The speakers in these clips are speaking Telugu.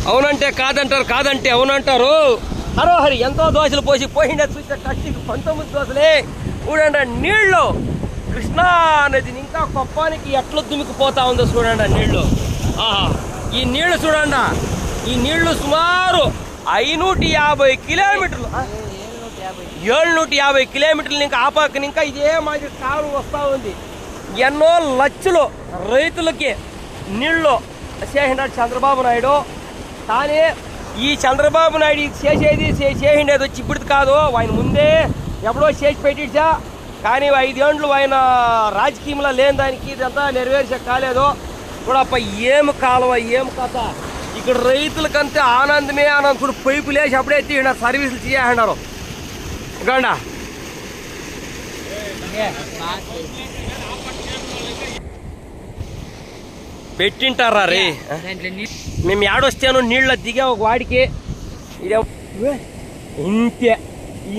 అవునంటే కాదంటారు, కాదంటే అవునంటారు. హరోహరి ఎంతో దోశలు పోయిండే చూస్తే కష్టికి 19 దోశలే. చూడండి నీళ్ళు కృష్ణా నది ఇంకా కొప్పానికి ఎట్లా దుమికిపోతా ఉందో చూడండి నీళ్లు. ఈ నీళ్లు చూడండి, ఈ నీళ్లు సుమారు 550 కిలోమీటర్లు, 750 కిలోమీటర్లు ఇంకా ఆపాకని ఇంకా ఇదే మాదిరి కాలు వస్తూ ఉంది. ఎన్నో లక్షలు రైతులకి నీళ్ళు చేసినాడు చంద్రబాబు నాయుడు. కానీ ఈ చంద్రబాబు నాయుడు చేసిండేది వచ్చి ఇప్పుడు కాదు, ఆయన ముందే ఎప్పుడో చేసి పెట్టించా. కానీ 5 ఏళ్ళు ఆయన రాజకీయంలో లేని దానికి ఇదంతా నెరవేర్చే కాలేదు కూడా. ఏం కాలువ ఏం కథ, ఇక్కడ రైతులకంతే ఆనందమే ఆనందం. ఇప్పుడు పైపు లేచి అప్పుడే తీసినారు, సర్వీసులు చేసినారు. గండా పెట్టింటారా రే. మేము ఏడొస్తాను నీళ్ళ దిగా ఒక వాడికి ఇదే ఇంతే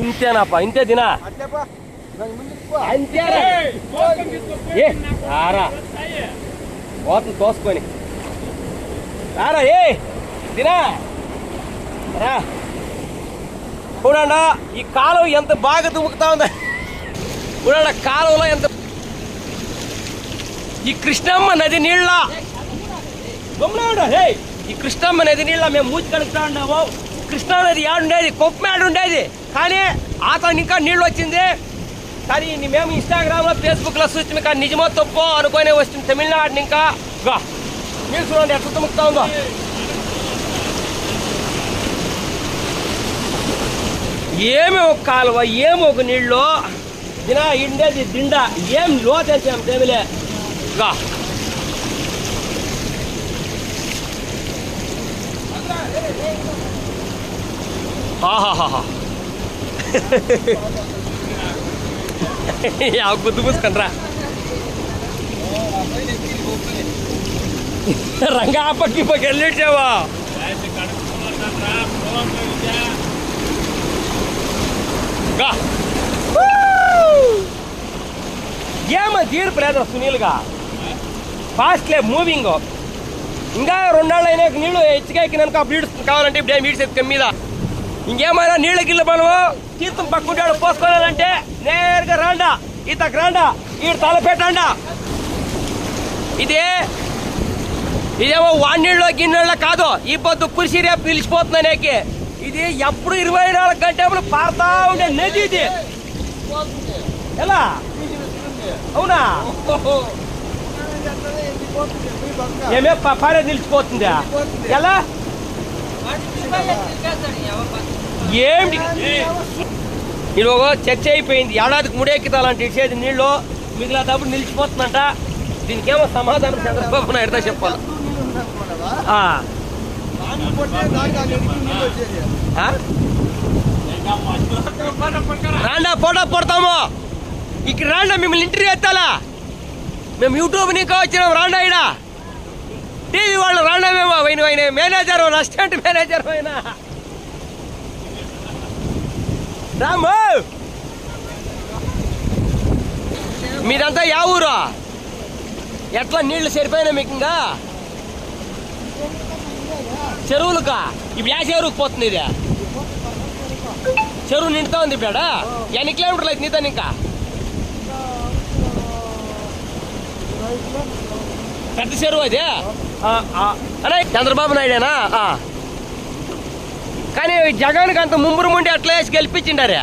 ఇంతేనాపా, ఇంతే తినా అంతే రారా పోతుంది తోసుకొని రారా తినా రా. చూడండా ఈ కాలువ ఎంత బాగా దుముకుతా ఉందా. చూడండి కాలువలో ఎంత ఈ కృష్ణమ్మ నది నీళ్ళ ఈ కృష్ణమ్మ నది నీళ్ళ మేము మూతి కడుపుతా ఉన్నాము. కృష్ణా నది ఆడుండేది కొప్పమేడు ఉండేది, కానీ అతను ఇంకా నీళ్ళు వచ్చింది. కానీ మేము ఇన్స్టాగ్రామ్లో ఫేస్బుక్లో చూస్తే కానీ నిజమో తప్పో అనుకునే వస్తుంది. తమిళనాడుని ఇంకా నీళ్ళు చూడండి ఎట్లా తుముకుతా ఉందో. ఏమి ఒక కాలువ ఏమి ఒక నీళ్ళు దినా ఇండేది దిండ ఏం లోతేసాం టేబులే. గుద్దు పూసుకొని రా రంగా పక్కి పక్క వెళ్ళిచ్చావా. ఏమో తీర్పు లేదా సునీల్గా ఫాస్ట్లే మూవింగ్. ఇంకా 2 ఏళ్ళు అయినా నీళ్ళు హెచ్చుగా ఎక్కినాక అప్పుడు కావాలంటే ఇప్పుడు ఏం ఈడ్స్ మీద ఇంకేమైనా నీళ్ళ గిల్ల మనము తీర్థం పక్కుంటాడు పోసుకోవాలంటే నేరుగా రాండా ఈతకు రాండా ఈడు తల పెట్టండా. ఇదేమో వాడినీళ్ళు గిన్నెళ్ళ కాదు, ఈ పొద్దు కురిసి రేపు పిలిచిపోతుందనేకి. ఇది ఎప్పుడు 24 గంటలు పారుతా ఉండే నది ఇది. ఎలా అవునా ఏమే పారే నిలిచిపోతుందా ఎలా ఏమిటి? ఇది ఒక చర్చ అయిపోయింది. ఏడాదికి 3 ఎక్కితాలంటే ఇచ్చేది నీళ్ళు మిగిలినప్పుడు నిలిచిపోతుందంట. దీనికేమో సమాధానం చంద్రబాబు నాయుడుతో చెప్పాలి. రాండా ఫోటో పడతాము ఇక్కడ రాండా, మిమ్మల్ని ఇంటర్వ్యూ ఎత్తాలా. మేము యూట్యూబ్ నీకు వచ్చినాం రాండా. ఇడ టీవీ వాళ్ళు రాండా. మేము ఆయన మేనేజర్ అసిస్టెంట్ మేనేజర్ అయినా రాము. మీదంతా యా ఊరు? ఎట్లా నీళ్లు సరిపోయినా మీకు? ఇంకా చెరువులుకా ఇప్పుడు యా చెరువుకి పోతుంది? ఇది చెరువు నిండుతా ఉంది ఇప్పుడు. ఎన్ని కిలోమీటర్లు అయితే నీతో ఇంకా పెద్ద చెరువు అది అనే చంద్రబాబు నాయుడేనా? కానీ జగన్కి అంత ముంబురు ముండి అట్లా వేసి గెలిపించిండారే.